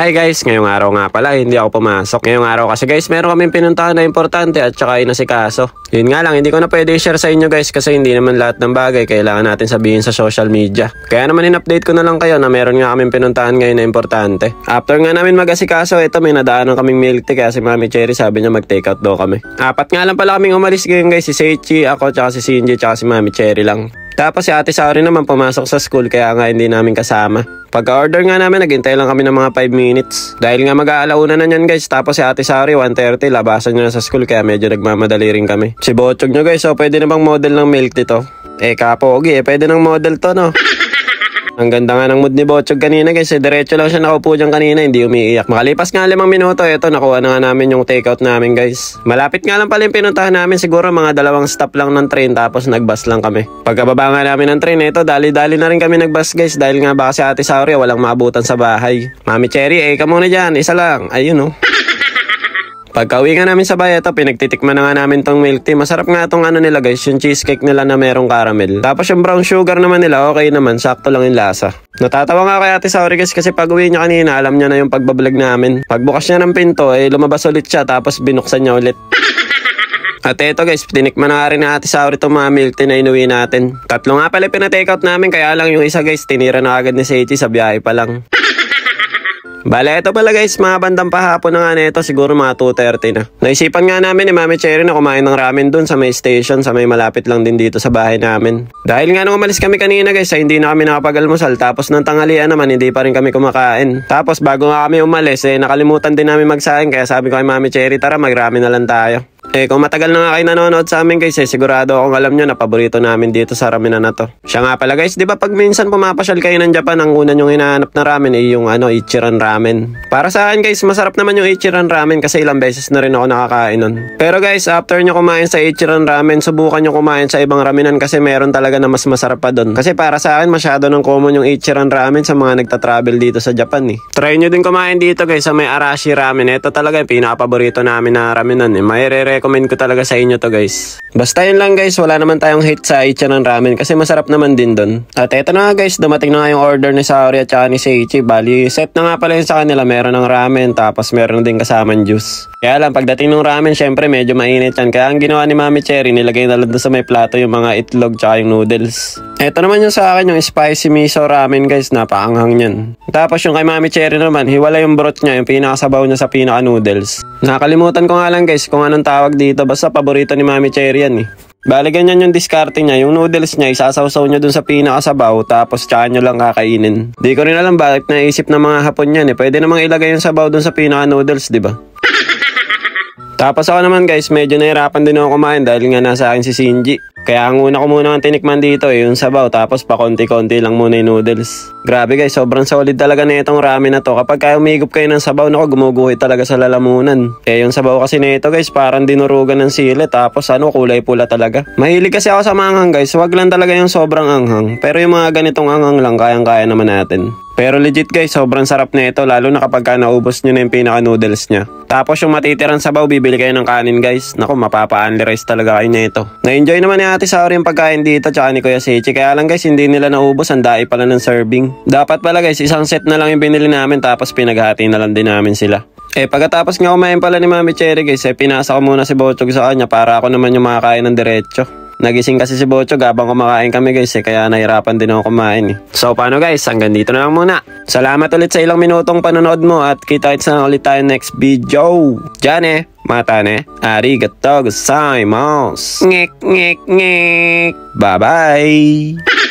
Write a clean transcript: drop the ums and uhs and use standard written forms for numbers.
Hi guys, ngayong araw nga pala hindi ako pumasok. Ngayong araw kasi guys meron kaming pinuntahan na importante at saka inasikaso. Yun nga lang, hindi ko na pwede i-share sa inyo guys kasi hindi naman lahat ng bagay kailangan natin sabihin sa social media. Kaya naman in-update ko na lang kayo na meron nga kaming pinuntahan ngayon na importante. After nga namin mag-asikaso, ito may nadaanan kaming milk tea kaya si Mami Cherry sabi niya mag-take out daw kami. Apat nga lang pala kaming umalis ngayon guys, si Seichi, ako, tsaka si Shinji, tsaka si Mami Cherry lang. Tapos si Ate Saori naman pumasok sa school kaya nga hindi namin kasama. Pagka-order nga namin, naghintay lang kami ng mga 5 minutes. Dahil nga mag-aalauna na yan guys. Tapos si Ate Saori 1:30, labasan nyo na sa school kaya medyo nagmamadali rin kami. Si Bochog nyo guys, so pwede na bang model ng milk tea to? Kapogi pwede ng model to no? Ang ganda nga ng mood ni Bochog kanina guys, diretso lang siya nakaupo dyan kanina, hindi umiiyak. Makalipas nga 5 minuto, eto nakuha na nga namin yung takeout namin guys. Malapit nga lang pala yung pinuntahan namin, siguro mga 2 stop lang ng train tapos nagbus lang kami. Pagkababa nga namin ng train, eto dali-dali na rin kami nagbus guys dahil nga baka si Ate Saori walang maabutan sa bahay. Mami Cherry, ka muna dyan, isa lang, ayun oh. Pagka-uwi nga namin sa bahay, ito, pinagtitikman na nga namin tong milk tea. Masarap nga tong ano nila guys, yung cheesecake nila na merong caramel. Tapos yung brown sugar naman nila, okay naman, sakto lang yung lasa. Natatawa nga kay Ate Saori guys kasi pag-uwi niya kanina, alam niya na yung pagbablog namin. Pagbukas niya ng pinto, lumabas ulit siya tapos binuksan niya ulit. At eto guys, tinikman na nga rin na Ate Saori itong mga milk tea na inuwi natin. 3 nga pala pina-take out namin, kaya lang yung isa guys, tinira na agad ni Seichi sa biyahe pa lang. Bale, ito pala guys, mga bandang pahapon na nga nito, siguro mga 2:30 na. Naisipan nga namin ni Mami Cherry na kumain ng ramen dun sa may station, sa may malapit lang din dito sa bahay namin. Dahil nga nung umalis kami kanina guys, ay hindi na kami nakapag-almusal, tapos ng tanghalian naman, hindi pa rin kami kumakain. Tapos bago nga kami umalis, nakalimutan din namin magsaing, kaya sabi ko kay Mami Cherry, tara mag-ramen na lang tayo. Kung matagal na nga kayo nanonood sa amin guys, sigurado akong alam nyo na paborito namin dito sa ramen na to. Siya nga pala guys, di ba pag minsan pumapasyal kayo ng Japan, ang una nyong hinahanap na ramen ay yung Ichiran ramen. Para sa akin guys, masarap naman yung Ichiran ramen kasi ilang beses na rin ako nakakain nun. Pero guys, after nyo kumain sa Ichiran ramen, subukan nyo kumain sa ibang ramenan kasi meron talaga na mas masarap pa dun. Kasi para sa akin, masyado ng common yung Ichiran ramen sa mga nagta-travel dito sa Japan Try nyo din kumain dito guys sa may Arashi ramen. Ito talaga yung pinaka-paborito namin na ramenan May-re-recommend ko talaga sa inyo to guys. Basta yun lang guys, wala naman tayong hate sa Ichiran ramen kasi masarap naman din dun. At eto na nga guys, dumating na nga yung order ni Saori at saka ni Seichi. Bali, set na nga pala yun sa kanila. Meron ng ramen tapos meron din kasamang juice. Kaya lang, pagdating ng ramen, syempre medyo mainit yan. Kaya ang ginawa ni Mami Cherry, nilagay na lang doon sa may plato yung mga itlog tsaka yung noodles. Eto naman yung sa akin, yung spicy miso ramen guys, napaanghang yan. Tapos yung kay Mami Cherry naman, hiwala yung broth niya, yung pinakasabaw niya sa pinaka noodles. Nakalimutan ko nga lang guys kung anong tawag dito, basta paborito ni Mami Cherry yan Bale ganyan yung diskarte niya, yung noodles niya isasawsaw niya dun sa pinakasabaw tapos tsaka nyo lang kakainin. Di ko rin alam bakit naisip ng mga Hapon yan Pwede namang ilagay yung sabaw dun sa pinaka noodles, di ba? Tapos ako naman guys, medyo nahirapan din ako kumain dahil nga nasa akin si Shinji. Kaya ang una ko muna ang tinikman dito yung sabaw tapos pa konti-konti lang muna yung noodles. Grabe guys, sobrang solid talaga na itong ramen na to. Kapag kaya umigop kayo ng sabaw, gumuguhit talaga sa lalamunan. Yung sabaw kasi nito guys, parang dinurugan ng sili tapos kulay pula talaga. Mahilig kasi ako sa manghang guys, wag lang talaga yung sobrang anghang. Pero yung mga ganitong anghang lang, kayang-kaya naman natin. Pero legit guys, sobrang sarap na ito lalo na kapag naubos nyo na yung pinaka noodles nya. Tapos yung matitirang sabaw, bibili kayo ng kanin guys. Naku, mapapa-unli rice talaga kayo na ito. Na-enjoy naman ni Ate Saori yung pagkain dito tsaka ni Kuya Seichi. Kaya lang guys, hindi nila naubos, ang dai pala ng serving. Dapat pala guys, isang set na lang yung binili namin tapos pinaghati na lang din namin sila. Pagkatapos nga kumain pala ni Mami Cherry guys, pinasa ko muna si Bochog sa kanya para ako naman yung makakain ng diretso. Nagising kasi si Bochog habang kumakain kami guys kaya nahirapan din ako kumain So paano guys, hanggang dito na lang muna. Salamat ulit sa ilang minutong panonood mo at kita-kits na ulit tayo next video. Diyan mata arigatou gozaimasu. Ngek ngek ngek. Bye bye.